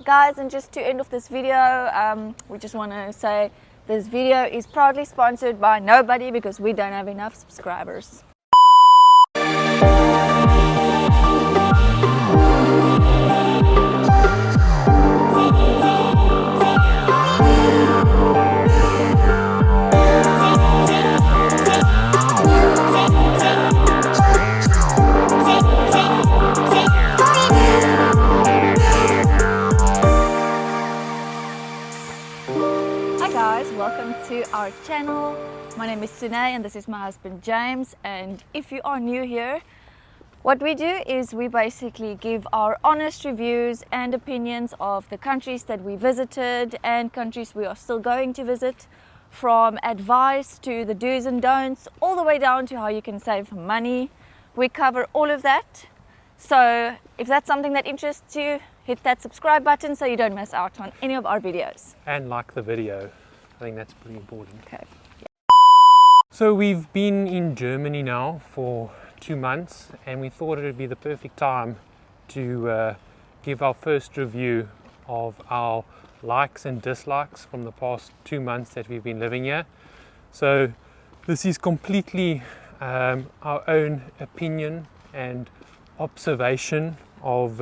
Guys, and just to end off this video, we just want to say this video is proudly sponsored by nobody because we don't have enough subscribers. Welcome to our channel. My name is Sune and this is my husband James, and if you are new here, what we do is we basically give our honest reviews and opinions of the countries that we visited and countries we are still going to visit, from advice to the do's and don'ts all the way down to how you can save money. We cover all of that, so if that's something that interests you, hit that subscribe button so you don't miss out on any of our videos. And like the video. I think that's pretty important. Okay. Yeah. So we've been in Germany now for 2 months, and we thought it would be the perfect time to give our first review of our likes and dislikes from the past 2 months that we've been living here. So this is completely our own opinion and observation of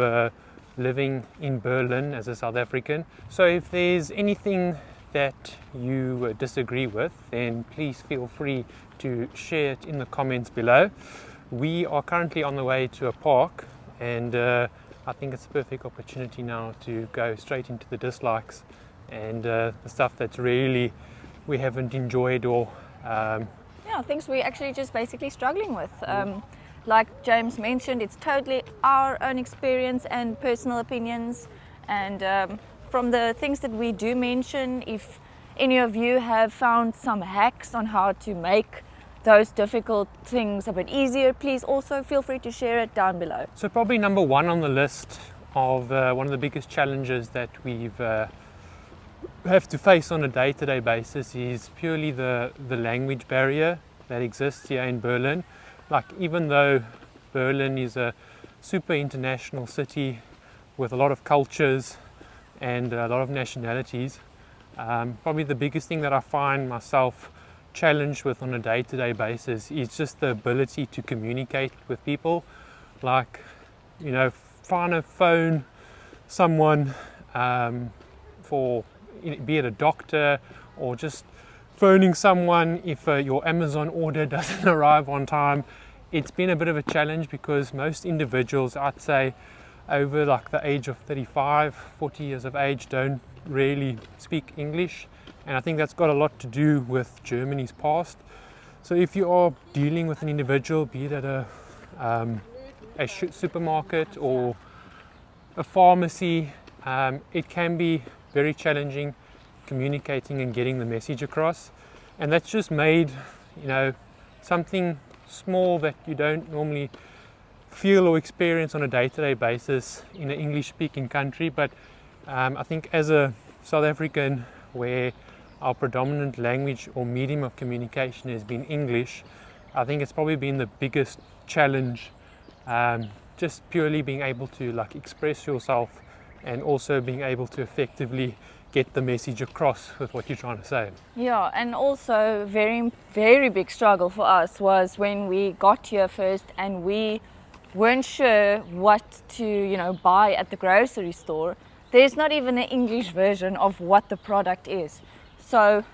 living in Berlin as a South African. So if there's anything that you disagree with, then please feel free to share it in the comments below. We are currently on the way to a park, and I think it's a perfect opportunity now to go straight into the dislikes and the stuff that's really we haven't enjoyed, or things we're actually just basically struggling with. Like James mentioned, it's totally our own experience and personal opinions, and from the things that we do mention, if any of you have found some hacks on how to make those difficult things a bit easier, please also feel free to share it down below. So probably number one on the list of one of the biggest challenges that we've have to face on a day-to-day basis is purely the language barrier that exists here in Berlin. Like, even though Berlin is a super international city with a lot of cultures and a lot of nationalities, probably the biggest thing that I find myself challenged with on a day-to-day basis is just the ability to communicate with people. Like, you know, trying to phone someone for, be it a doctor, or just phoning someone if your Amazon order doesn't arrive on time. It's been a bit of a challenge because most individuals, I'd say, over like the age of 35, 40 years of age, don't really speak English, and I think that's got a lot to do with Germany's past. So if you are dealing with an individual, be it at a supermarket or a pharmacy, it can be very challenging communicating and getting the message across, and that's just made, you know, something small that you don't normally feel or experience on a day-to-day basis in an English-speaking country. But I think as a South African, where our predominant language or medium of communication has been English, I think it's probably been the biggest challenge, just purely being able to like express yourself and also being able to effectively get the message across with what you're trying to say. Yeah, and also very big struggle for us was when we got here first and we weren't sure what to, you know, buy at the grocery store. There's not even an English version of what the product is. So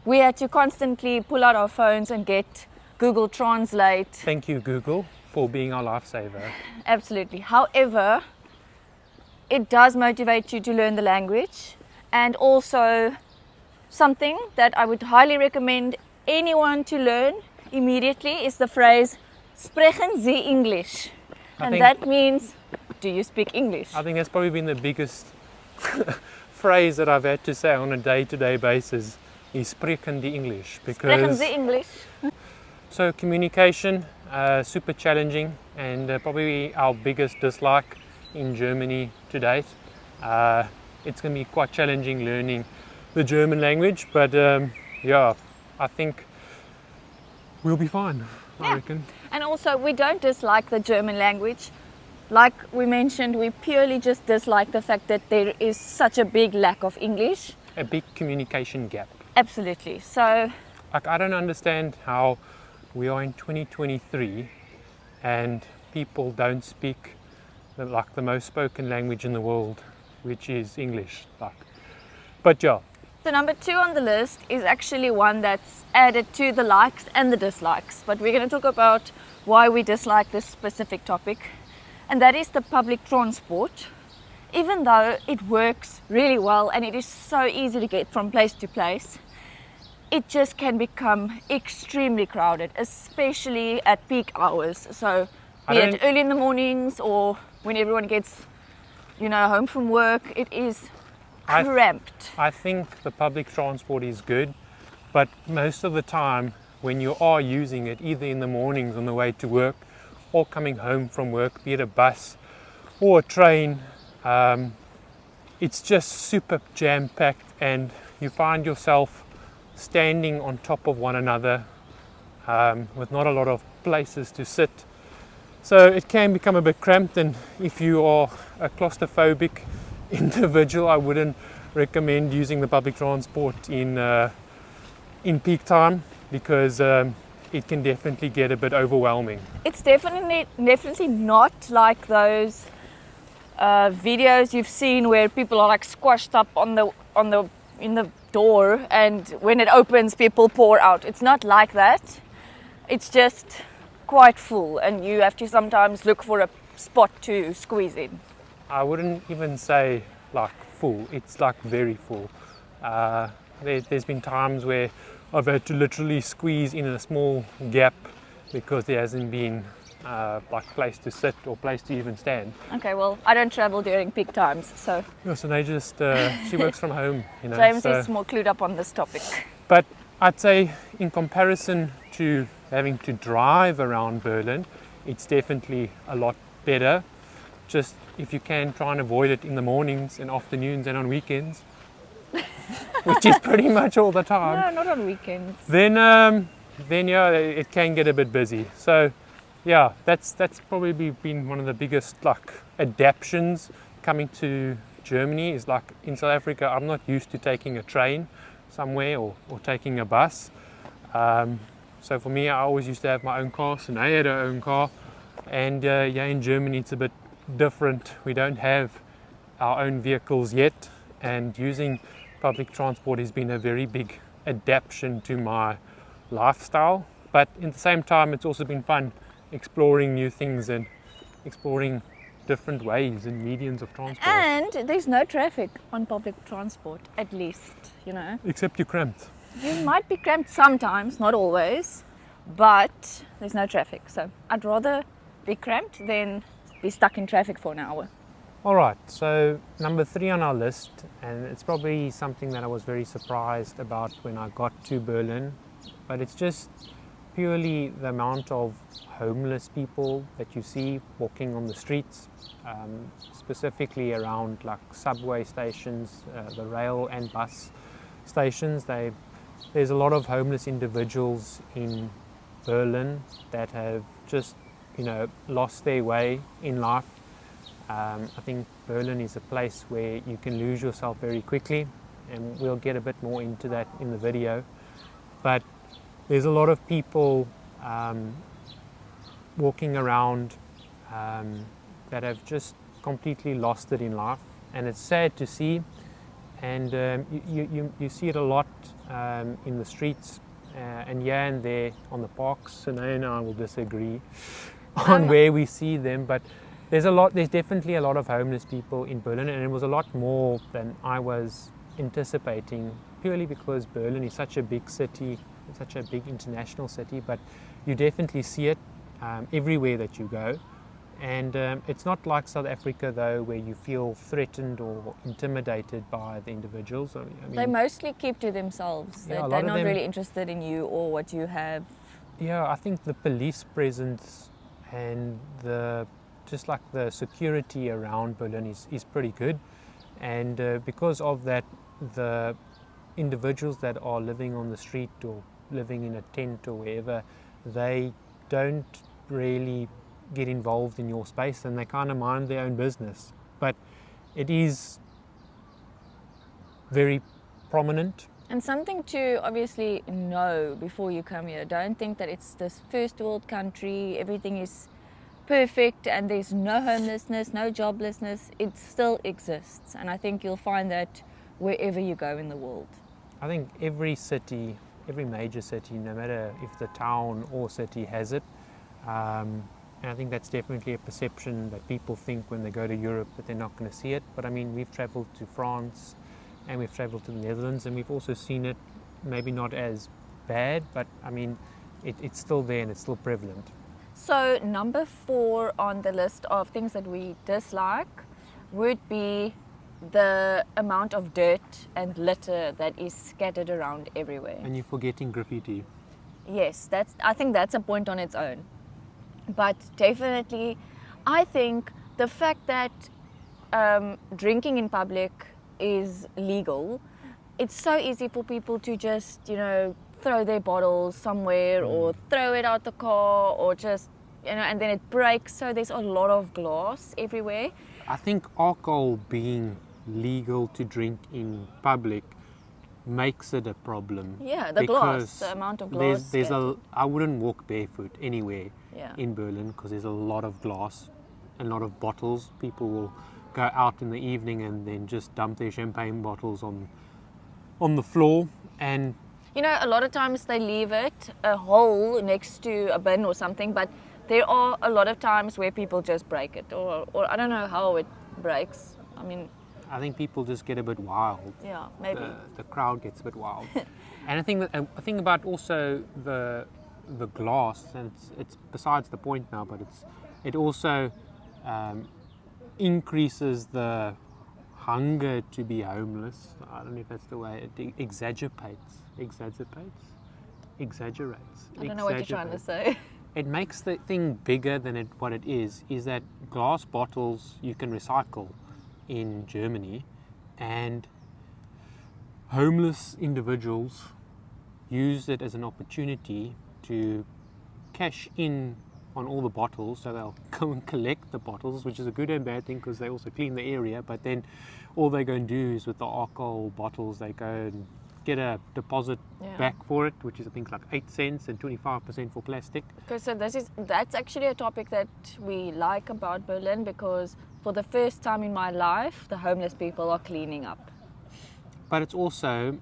we had to constantly pull out our phones and get Google Translate. Thank you, Google, for being our lifesaver. Absolutely. However, it does motivate you to learn the language, and also something that I would highly recommend anyone to learn immediately is the phrase, "Sprechen Sie English?" And that means, do you speak English? I think that's probably been the biggest phrase that I've had to say on a day-to-day basis, is "Sprechen die English?" Because Sprechen Sie English? So communication, super challenging, and probably our biggest dislike in Germany to date. It's going to be quite challenging learning the German language, but yeah, I think we'll be fine, I reckon. And also, we don't dislike the German language. like we mentioned, we purely just dislike the fact that there is such a big lack of English. A big communication gap. Absolutely. So, Like, I don't understand how we are in 2023 and people don't speak the most spoken language in the world, which is English. But yeah. so number 2 on the list is actually one that's added to the likes and the dislikes. But we're going to talk about why we dislike this specific topic. And that is the public transport. Even though it works really well and it is so easy to get from place to place, it just can become extremely crowded, especially at peak hours. So be it early in the mornings or when everyone gets, home from work, it is cramped. I think the public transport is good, but most of the time when you are using it, either in the mornings on the way to work or coming home from work, be it a bus or a train, it's just super jam-packed and you find yourself standing on top of one another with not a lot of places to sit. So it can become a bit cramped, and if you are a claustrophobic individual, I wouldn't recommend using the public transport in peak time, because it can definitely get a bit overwhelming. It's definitely not like those videos you've seen where people are like squashed up in the door, and when it opens people pour out. It's not like that. It's just quite full and you have to sometimes look for a spot to squeeze in. I wouldn't even say like full, it's like very full. There's been times where I've had to literally squeeze in a small gap because there hasn't been place to sit or place to even stand. Okay, well, I don't travel during peak times, so... Yeah, so they just, she works from home, James is more clued up on this topic. But I'd say in comparison to having to drive around Berlin, it's definitely a lot better. Just if you can try and avoid it in the mornings and afternoons and on weekends, which is pretty much all the time. No, not on weekends. Then yeah, it can get a bit busy. So yeah, that's probably been one of the biggest adaptations coming to Germany. Is like in South Africa, I'm not used to taking a train somewhere or taking a bus. So for me, I always used to have my own car. So now I had her own car, and in Germany it's a bit different. We don't have our own vehicles yet, and using public transport has been a very big adaptation to my lifestyle. But at the same time, it's also been fun exploring new things and exploring different ways and mediums of transport. And there's no traffic on public transport, at least, Except you're cramped. You might be cramped sometimes, not always, but there's no traffic. So I'd rather be cramped than be stuck in traffic for an hour. All right, so number 3 on our list, and it's probably something that I was very surprised about when I got to Berlin, but it's just purely the amount of homeless people that you see walking on the streets, specifically around subway stations, the rail and bus stations. There's a lot of homeless individuals in Berlin that have just lost their way in life. I think Berlin is a place where you can lose yourself very quickly, and we'll get a bit more into that in the video. But there's a lot of people walking around that have just completely lost it in life, and it's sad to see. And you see it a lot in the streets and here and there on the parks. And I will disagree on where we see them, but there's definitely a lot of homeless people in Berlin, and it was a lot more than I was anticipating, purely because Berlin is such a big city, such a big international city. But you definitely see it everywhere that you go. And it's not like South Africa, though, where you feel threatened or intimidated by the individuals. I mean, they mostly keep to themselves. Yeah, they're not really interested in you or what you have. Yeah, I think the police presence and the security around Berlin is pretty good. And because of that, the individuals that are living on the street or living in a tent or wherever, they don't really get involved in your space and they kind of mind their own business. But it is very prominent. And something to obviously know before you come here. Don't think that it's this first world country, everything is perfect and there's no homelessness, no joblessness. It still exists. And I think you'll find that wherever you go in the world. I think every city, every major city, no matter if the town or city has it. And I think that's definitely a perception that people think when they go to Europe that they're not going to see it. But I mean, we've traveled to France and we've traveled to the Netherlands and we've also seen it, maybe not as bad, but I mean, it's still there and it's still prevalent. So number 4 on the list of things that we dislike would be the amount of dirt and litter that is scattered around everywhere. And you're forgetting graffiti. Yes, I think that's a point on its own. But definitely, I think the fact that drinking in public is legal, it's so easy for people to just, throw their bottles somewhere or throw it out the car or just, and then it breaks. So there's a lot of glass everywhere. I think alcohol being legal to drink in public makes it a problem. Yeah, the glass, the amount of glass. I wouldn't walk barefoot anywhere yeah. in Berlin because there's a lot of glass, a lot of bottles. People will go out in the evening and then just dump their champagne bottles on the floor. And a lot of times they leave it a hole next to a bin or something, but there are a lot of times where people just break it or I don't know how it breaks. I think people just get a bit wild. Yeah, maybe. The crowd gets a bit wild. And I think about also the glass, and it's besides the point now, but it also increases the hunger to be homeless. I don't know if that's the way. It exaggerates. I don't know what you're trying to say. It makes the thing bigger than what it is that glass bottles you can recycle in Germany, and homeless individuals use it as an opportunity to cash in on all the bottles. So they'll go and collect the bottles, which is a good and bad thing because they also clean the area, but then all they go and do is with the alcohol bottles they go and get a deposit back for it, which is I think like 8 cents and 25% for plastic. Okay, so that's actually a topic that we like about Berlin, because for the first time in my life the homeless people are cleaning up. But it's also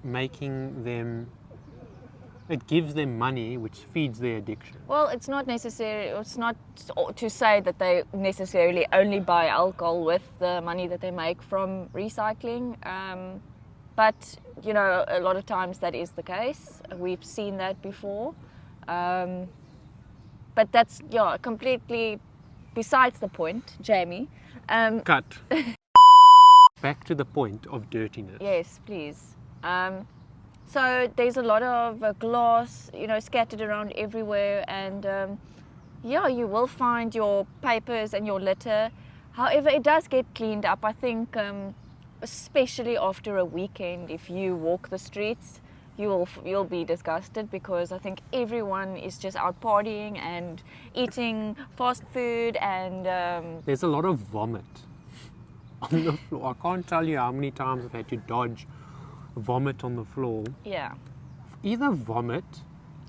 it gives them money which feeds their addiction. Well, it's not to say that they necessarily only buy alcohol with the money that they make from recycling. But, a lot of times that is the case. We've seen that before. But that's, completely besides the point, Jamie. Cut. Back to the point of dirtiness. Yes, please. So there's a lot of glass, scattered around everywhere. And, you will find your papers and your litter. However, it does get cleaned up. I think... especially after a weekend, if you walk the streets, you'll be disgusted, because I think everyone is just out partying and eating fast food, and there's a lot of vomit on the floor. I can't tell you how many times I've had to dodge vomit on the floor. Yeah. Either vomit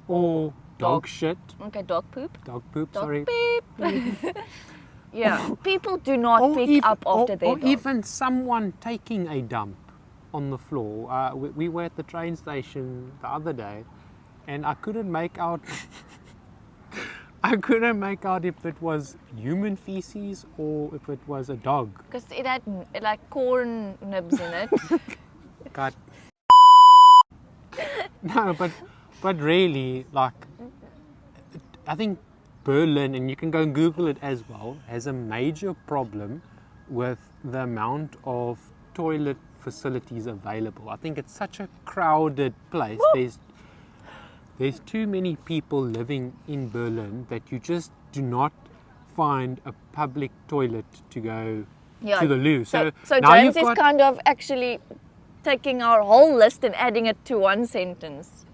or dog shit. Okay, dog poop. Dog poop, dog sorry. Beep. Yeah, people do not pick up after their dog. Or even someone taking a dump on the floor. We were at the train station the other day, and I couldn't make out. If it was human feces or if it was a dog. Because it had like corn nibs in it. God. No, but really, like, I think Berlin, and you can go and Google it as well, has a major problem with the amount of toilet facilities available. I think it's such a crowded place. There's too many people living in Berlin that you just do not find a public toilet to go to the loo. So James is kind of actually taking our whole list and adding it to one sentence.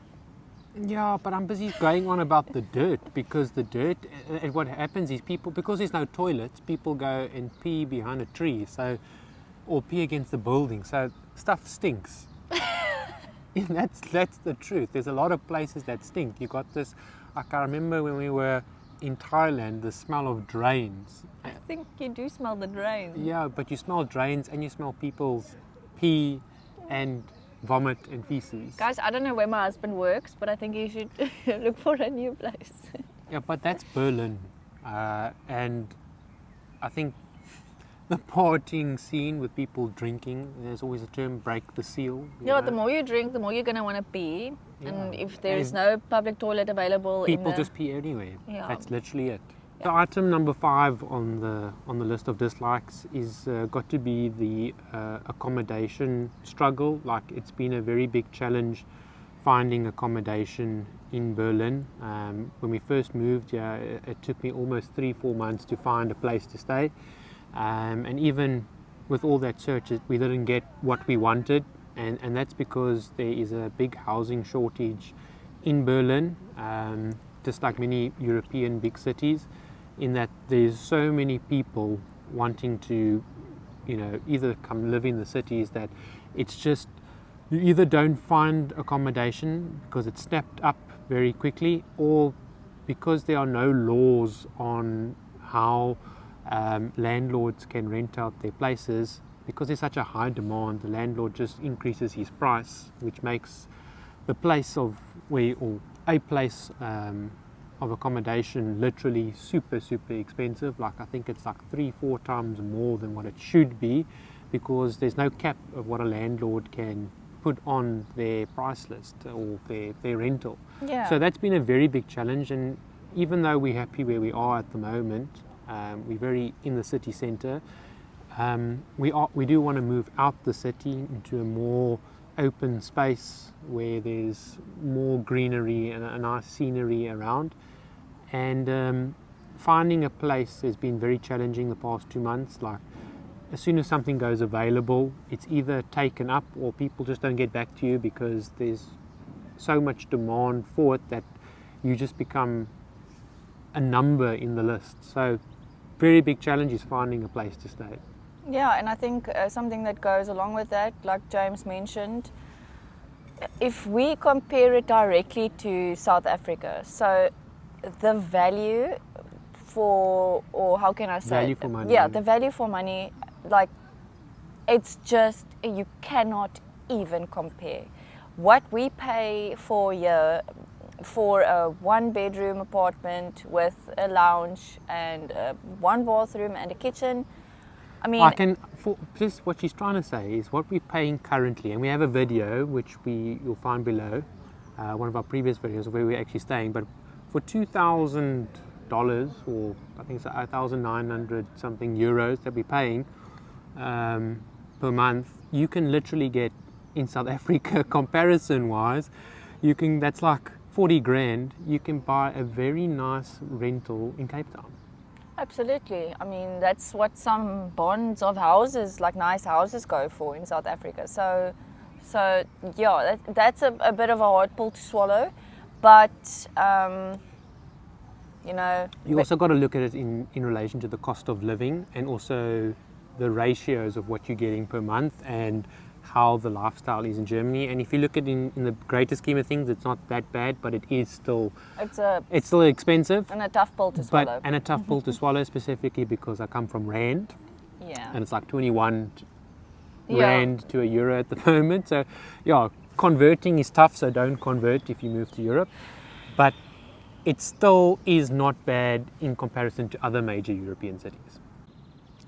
Yeah, but I'm busy going on about the dirt, because the dirt, and what happens is people, because there's no toilets, people go and pee behind a tree, so, or pee against the building, so stuff stinks. That's the truth. There's a lot of places that stink. You got this, like I remember when we were in Thailand, the smell of drains. I think you do smell the drains. Yeah, but you smell drains and you smell people's pee and vomit and feces. Guys, I don't know where my husband works, but I think he should look for a new place. Yeah, but that's Berlin. And I think the partying scene with people drinking, there's always a term, break the seal. Yeah, the more you drink, the more you're going to want to pee. Yeah. And if there is no public toilet available, people just pee anywhere. Yeah. That's literally it. So item number 5 on the list of dislikes is got to be the accommodation struggle. Like, it's been a very big challenge finding accommodation in Berlin. When we first moved here, it took me almost 3-4 months to find a place to stay. And even with all that search, we didn't get what we wanted. And that's because there is a big housing shortage in Berlin, just like many European big cities, in that there's so many people wanting to, either come live in the cities that it's just, you either don't find accommodation because it's snapped up very quickly, or because there are no laws on how landlords can rent out their places. Because there's such a high demand, the landlord just increases his price, which makes the place of a place of accommodation literally super expensive. Like, I think it's like 3-4 times more than what it should be, because there's no cap of what a landlord can put on their price list or their rental. Yeah. So that's been a very big challenge, and even though we're happy where we are at the moment, we're very in the city centre. We do want to move out the city into a more open space where there's more greenery and a nice scenery around. And finding a place has been very challenging the past 2 months. Like, as soon as something goes available, it's either taken up or people just don't get back to you because there's so much demand for it that you just become a number in the list. So very big challenge is finding a place to stay. Yeah, and I think something that goes along with that, like James mentioned, if we compare it directly to South Africa, so the value for, or how can I say? Value for money. Yeah, the value for money, like, it's just, you cannot even compare. What we pay for here, for a 1-bedroom apartment with a lounge and 1 bathroom and a kitchen, I mean, just what she's trying to say is what we're paying currently, and we have a video which you'll find below, one of our previous videos of where we're actually staying. But for $2,000, or I think it's 1,900 something euros that we're paying per month, you can literally get in South Africa, comparison-wise, that's like 40 grand. You can buy a very nice rental in Cape Town. absolutely. I mean, that's what some bonds of houses, like nice houses, go for in South Africa. So yeah, that's a bit of a hard pill to swallow. But, You also got to look at it in relation to the cost of living, and also the ratios of what you're getting per month and how the lifestyle is in Germany. And if you look at it in the greater scheme of things, it's not that bad, but it is still, it's still expensive. And a tough pill to swallow. And a tough pill to swallow, specifically because I come from Rand. Yeah. And it's like 21 Rand to a euro at the moment. So yeah, converting is tough, so don't convert if you move to Europe. But it still is not bad in comparison to other major European cities.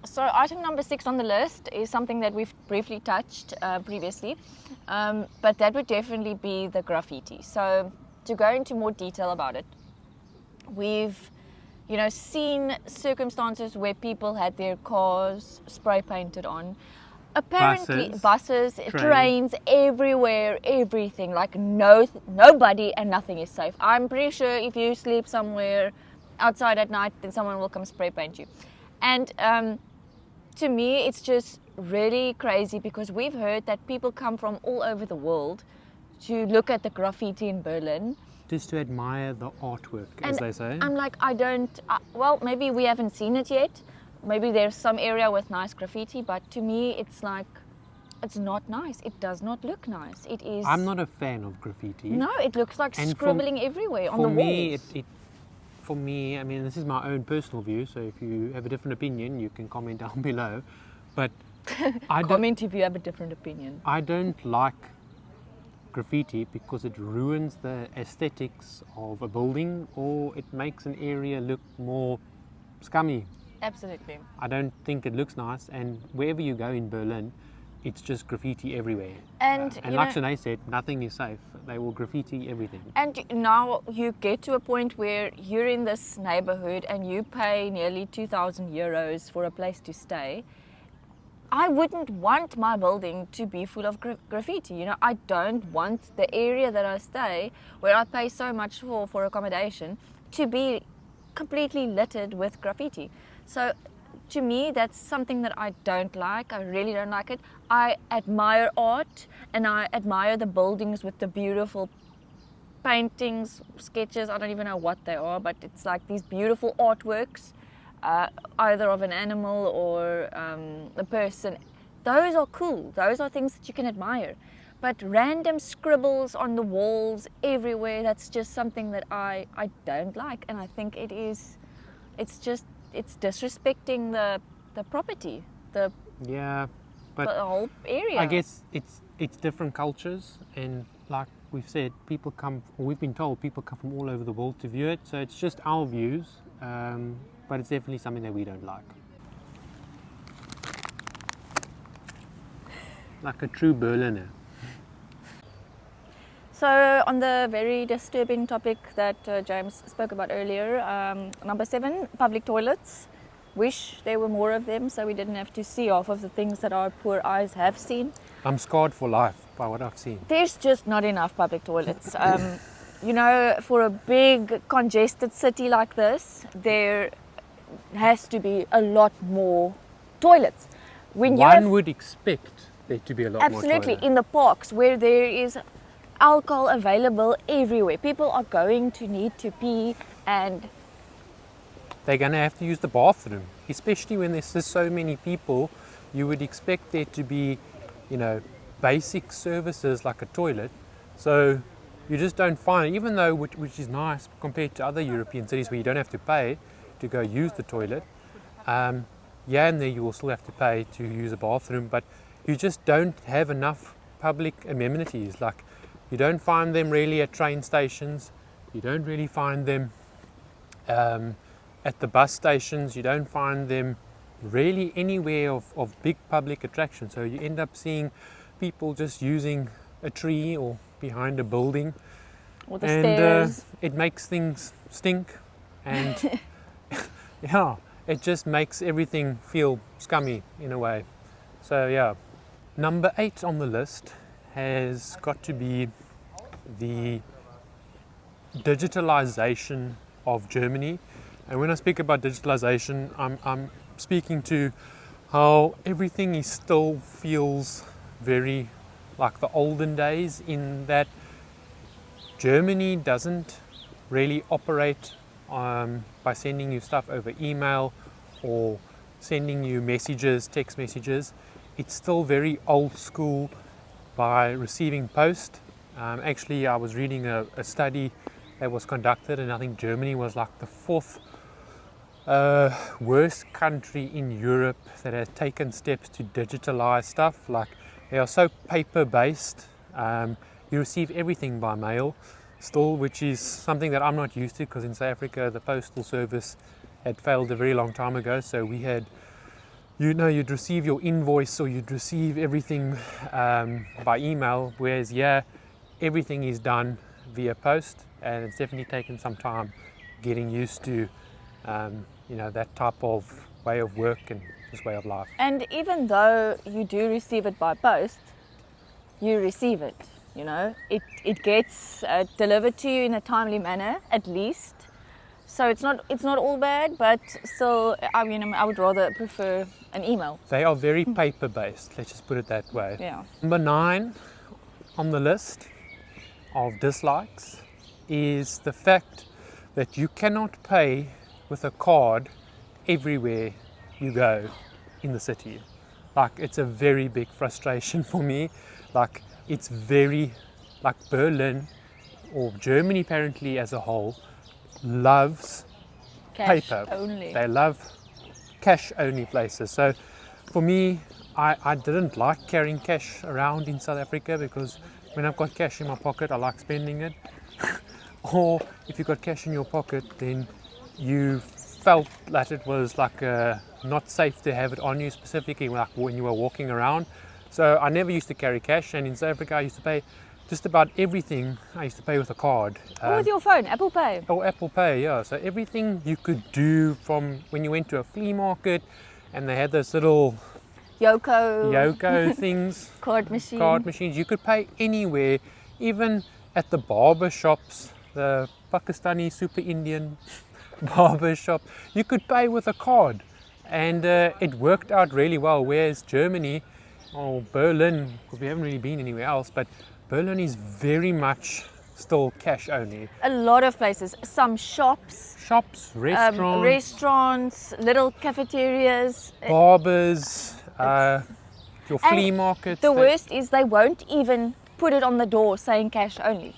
So item number 6 on the list is something that we've briefly touched previously, but that would definitely be the graffiti. So to go into more detail about it, we've seen circumstances where people had their cars spray painted on. Apparently buses, trains, everywhere, everything, like nobody and nothing is safe. I'm pretty sure if you sleep somewhere outside at night, then someone will come spray paint you. And to me, it's just really crazy, because we've heard that people come from all over the world to look at the graffiti in Berlin. just to admire the artwork, as they say. I'm like, I don't, well, maybe we haven't seen it yet. Maybe there's some area with nice graffiti, but to me, it's like, it's not nice. It does not look nice. It is. I'm not a fan of graffiti. No, it looks like And scribbling everywhere on the walls. For me, I mean, this is my own personal view, so if you have a different opinion, you can comment down below. But Comment if you have a different opinion. I don't like graffiti because it ruins the aesthetics of a building, or it makes an area look more scummy. Absolutely. I don't think it looks nice, and wherever you go in Berlin, it's just graffiti everywhere. And like Sinead said, nothing is safe. They will graffiti everything. And now you get to a point where you're in this neighborhood and you pay nearly 2,000 euros for a place to stay. I wouldn't want my building to be full of graffiti. You know, I don't want the area that I stay, where I pay so much for accommodation, to be completely littered with graffiti. So to me, that's something that I don't like. I really don't like it. I admire art, and I admire the buildings with the beautiful paintings, sketches. I don't even know what they are, but it's like these beautiful artworks, either of an animal or a person. Those are cool. Those are things that you can admire. But random scribbles on the walls everywhere, that's just something that I don't like. And I think it's disrespecting the property, the whole area. I guess it's different cultures, and like we've said, we've been told people come from all over the world to view it. So it's just our views, but it's definitely something that we don't like. Like a true Berliner. So on the very disturbing topic that James spoke about earlier, number 7, public toilets. Wish there were more of them so we didn't have to see half of the things that our poor eyes have seen. I'm scarred for life by what I've seen. There's just not enough public toilets. You know, for a big congested city like this, there has to be a lot more toilets. One would expect there to be a lot more toilets. Absolutely, in the parks where there is alcohol available everywhere. People are going to need to pee, and they're going to have to use the bathroom, especially when there's so many people. You would expect there to be, you know, basic services like a toilet. So you just don't find it, even though which is nice compared to other European cities where you don't have to pay to go use the toilet. And there you will still have to pay to use a bathroom, but you just don't have enough public amenities. Like, you don't find them really at train stations. You don't really find them at the bus stations. You don't find them really anywhere of big public attraction. So you end up seeing people just using a tree or behind a building. Or the stairs. It makes things stink, and it just makes everything feel scummy in a way. So yeah, number 8 on the list has got to be the digitalization of Germany. And when I speak about digitalization, I'm speaking to how everything still feels very like the olden days, in that Germany doesn't really operate by sending you stuff over email or sending you messages, text messages. It's still very old school by receiving post. Actually, I was reading a study that was conducted, and I think Germany was like the 4th worst country in Europe that has taken steps to digitalize stuff. Like, they are so paper based. You receive everything by mail still, which is something that I'm not used to, because in South Africa the postal service had failed a very long time ago. So we had, you'd receive your invoice or you'd receive everything by email, whereas everything is done via post, and it's definitely taken some time getting used to that type of way of work and this way of life. And even though you do receive it by post, you receive it. You know, it gets delivered to you in a timely manner, at least. So it's not all bad, but still, I mean, I would rather prefer an email. They are very paper based. Let's just put it that way. Yeah. Number 9 on the list of dislikes is the fact that you cannot pay with a card everywhere you go in the city. Like, it's a very big frustration for me. Like, it's very, like Berlin or Germany apparently as a whole loves Cash paper. only. They love cash only places. So for me, I didn't like carrying cash around in South Africa, because when I've got cash in my pocket, I like spending it. Or if you've got cash in your pocket, then you felt that it was like not safe to have it on you, specifically like when you were walking around. So I never used to carry cash, and in South Africa I used to pay just about everything. I used to pay with a card. Or with your phone, Apple Pay. Oh, Apple Pay, yeah. So everything you could do, from when you went to a flea market and they had those little Yoko things, card machines, you could pay anywhere, even at the barber shops, the Pakistani super Indian barber shop, you could pay with a card, and it worked out really well. Whereas Germany, or Berlin, because we haven't really been anywhere else, but Berlin is very much still cash only. A lot of places, some shops, restaurants, little cafeterias, barbers, your flea markets. The worst is they won't even put it on the door saying cash only.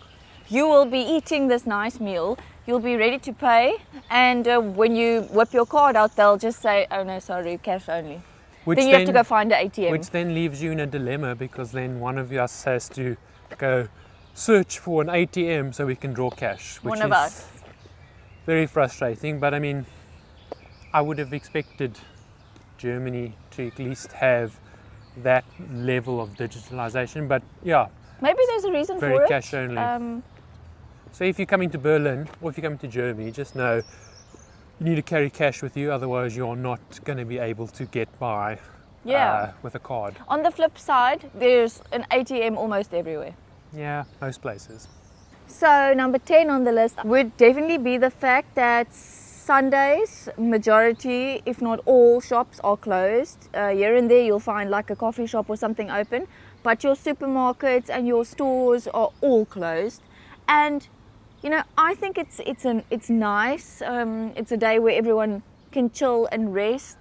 You will be eating this nice meal, you'll be ready to pay, and when you whip your card out, they'll just say, oh no, sorry, cash only. Then you have to go find an ATM. Which then leaves you in a dilemma, because then one of us has to go search for an ATM so we can draw cash. Which one of us. Very frustrating, but I mean, I would have expected Germany to at least have that level of digitalization, but yeah. Maybe there's a reason for it. Very cash only. So if you're coming to Berlin, or if you're coming to Germany, just know you need to carry cash with you, otherwise you're not going to be able to get by with a card. On the flip side, there's an ATM almost everywhere. Yeah, most places. So number 10 on the list would definitely be the fact that Sundays, majority, if not all, shops are closed. Here and there you'll find like a coffee shop or something open, but your supermarkets and your stores are all closed. And you know, I think it's nice. It's a day where everyone can chill and rest.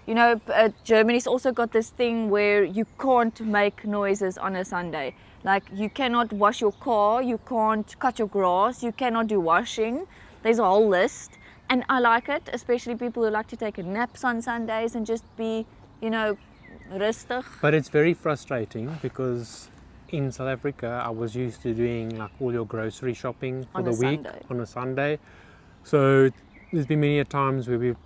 You know, Germany's also got this thing where you can't make noises on a Sunday. Like, you cannot wash your car, you can't cut your grass, you cannot do washing. There's a whole list. And I like it, especially people who like to take a naps on Sundays and just be, you know, rustig. But it's very frustrating, because in South Africa I was used to doing like all your grocery shopping for the week on a Sunday. So there's been many a times where we've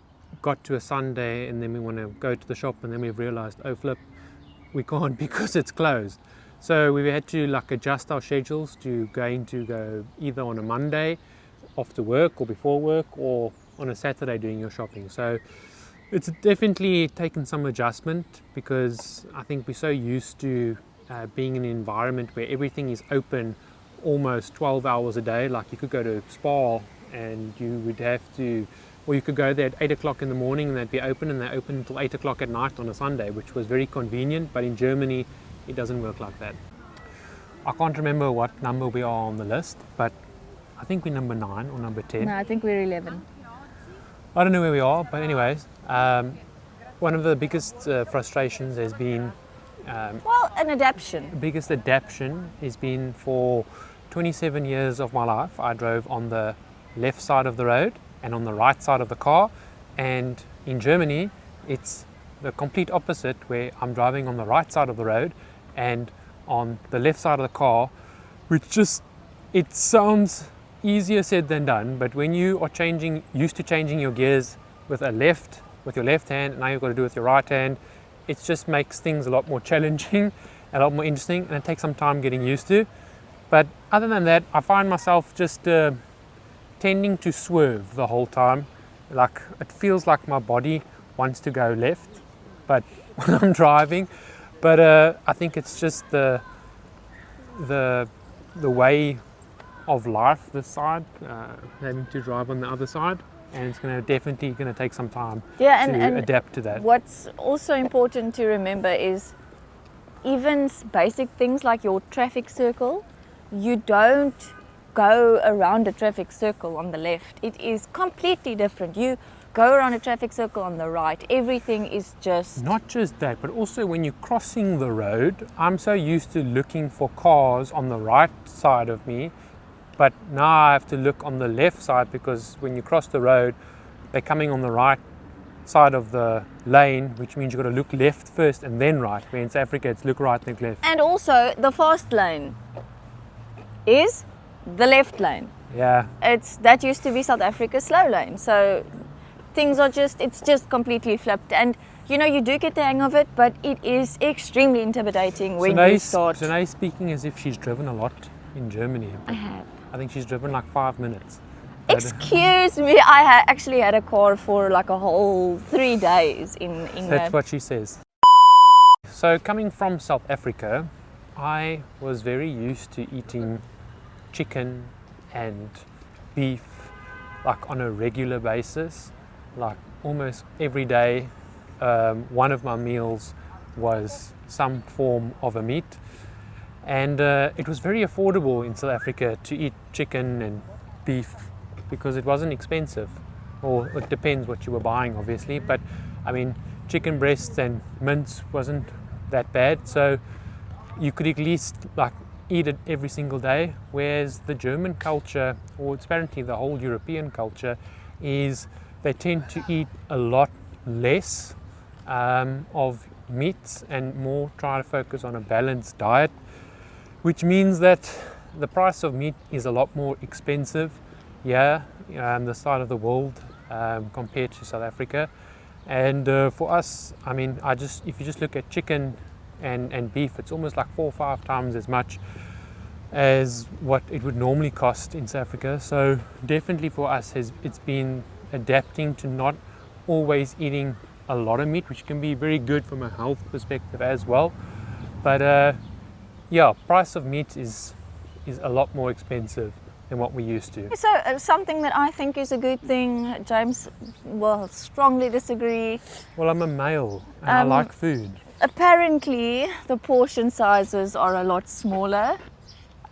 got to a Sunday and then we want to go to the shop, and then we've realized, oh flip, we can't because it's closed. So we had to like adjust our schedules to go either on a Monday after work or before work, or on a Saturday doing your shopping. So it's definitely taken some adjustment, because I think we're so used to being in an environment where everything is open almost 12 hours a day. Like, you could go to Spa and you would have to, or you could go there at 8 o'clock in the morning and they'd be open, and they're open until 8 o'clock at night on a Sunday, which was very convenient. But in Germany it doesn't work like that. I can't remember what number we are on the list, but I think we're number 9 or number 10. No, I think we're 11. I don't know where we are, but anyways, one of the biggest frustrations has been an adaptation. The biggest adaptation has been, for 27 years of my life, I drove on the left side of the road and on the right side of the car. And in Germany, it's the complete opposite, where I'm driving on the right side of the road and on the left side of the car, which just, it sounds easier said than done. But when you are used to changing your gears with your left hand, and now you've got to do it with your right hand, it just makes things a lot more challenging, a lot more interesting, and it takes some time getting used to. But other than that, I find myself just tending to swerve the whole time. Like, it feels like my body wants to go left, but when I'm driving. But I think it's just the way of life this side, having to drive on the other side. And it's definitely going to take some time to adapt to that. What's also important to remember is, even basic things like your traffic circle, you don't go around a traffic circle on the left. It is completely different. You go around a traffic circle on the right. Everything is just... Not just that, but also when you're crossing the road, I'm so used to looking for cars on the right side of me, but now I have to look on the left side, because when you cross the road, they're coming on the right side of the lane, which means you've got to look left first and then right. Where in South Africa, it's look right, then left. And also, the fast lane is the left lane. Yeah. That used to be South Africa's slow lane. So things are it's just completely flipped. And you know, you do get the hang of it, but it is extremely intimidating when you start. Sinead's speaking as if she's driven a lot in Germany. I have. I think she's driven like 5 minutes. Excuse me, I actually had a car for like a whole 3 days in England. That's what she says. So coming from South Africa, I was very used to eating chicken and beef like on a regular basis, like almost every day. One of my meals was some form of a meat, and it was very affordable in South Africa to eat chicken and beef because it wasn't expensive, or it depends what you were buying obviously, but I mean chicken breasts and mince wasn't that bad, so you could at least like eat it every single day. Whereas the German culture, or it's apparently the whole European culture, is they tend to eat a lot less of meats and more try to focus on a balanced diet, which means that the price of meat is a lot more expensive here on the side of the world compared to South Africa. And for us, I mean, if you just look at chicken and beef, it's almost like 4 or 5 times as much as what it would normally cost in South Africa. So definitely for us, it's been adapting to not always eating a lot of meat, which can be very good from a health perspective as well. But yeah, price of meat is a lot more expensive than what we used to. So something that I think is a good thing, James will strongly disagree. Well, I'm a male and I like food. Apparently the portion sizes are a lot smaller.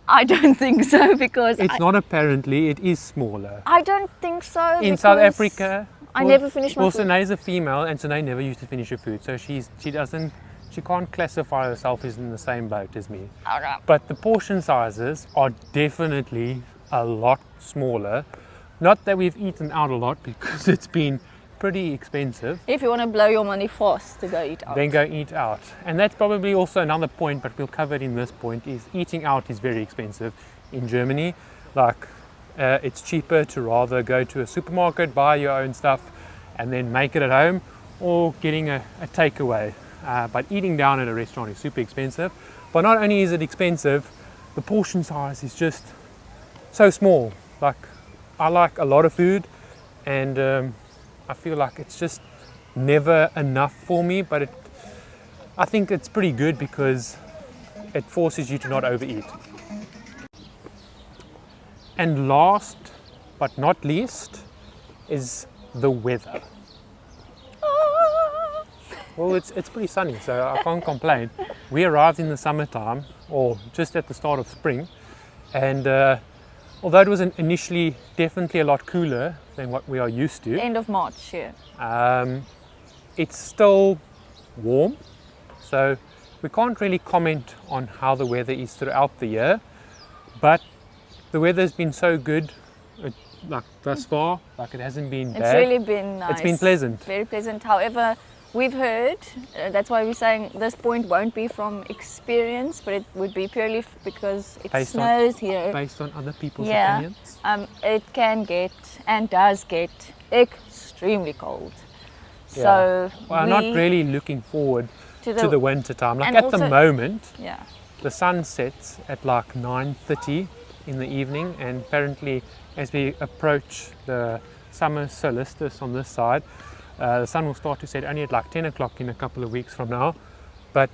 I don't think so, because it's not apparently, it is smaller. I don't think so. In South Africa, I never finish my food. Well, Sinead's a female, and Sinead never used to finish her food, so she can't classify herself as in the same boat as me. Okay. But the portion sizes are definitely a lot smaller. Not that we've eaten out a lot, because it's been pretty expensive. If you want to blow your money fast to go eat out, then go eat out. And that's probably also another point, but we'll cover it in this point, is eating out is very expensive in Germany. Like it's cheaper to rather go to a supermarket, buy your own stuff and then make it at home, or getting a takeaway. But eating down at a restaurant is super expensive. But not only is it expensive, the portion size is just so small. Like, I like a lot of food, and I feel like it's just never enough for me, but I think it's pretty good because it forces you to not overeat. And last but not least is the weather. Well, it's pretty sunny, so I can't complain. We arrived in the summertime, or just at the start of spring, and although it was initially definitely a lot cooler than what we are used to. End of March, yeah. It's still warm, so we can't really comment on how the weather is throughout the year, but the weather's been so good like thus far, like it hasn't been bad. It's really been nice. It's been pleasant. Very pleasant. However, we've heard, that's why we're saying this point won't be from experience, but it would be purely because it snows here. Based on other people's opinions? It can get, and does get, extremely cold. Yeah. So I'm not really looking forward to the winter time. Like at the moment, the sun sets at like 9:30 in the evening, and apparently as we approach the summer solstice on this side, the sun will start to set only at like 10 o'clock in a couple of weeks from now. But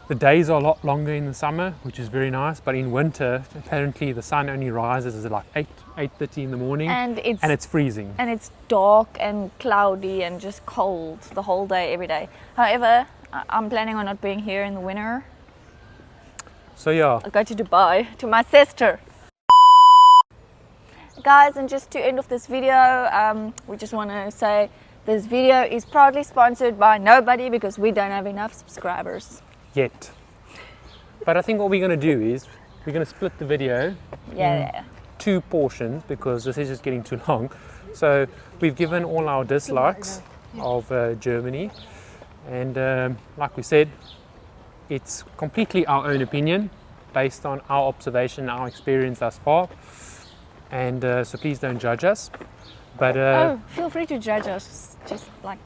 the days are a lot longer in the summer, which is very nice. But in winter, apparently the sun only rises at like 8:30 in the morning, and it's freezing. And it's dark and cloudy and just cold the whole day, every day. However, I'm planning on not being here in the winter. So yeah. I'll go to Dubai, to my sister. Guys, and just to end off this video, we just want to say this video is proudly sponsored by nobody because we don't have enough subscribers. Yet. But I think what we're going to do is we're going to split the video in 2 portions because this is just getting too long. So we've given all our dislikes of Germany, and like we said, it's completely our own opinion based on our observation, our experience thus far, and so please don't judge us. But feel free to judge us. Just like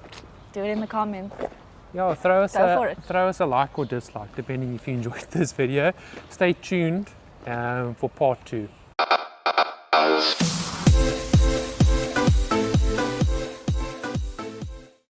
do it in the comments. Yeah, throw us a like or dislike depending if you enjoyed this video. Stay tuned for part 2.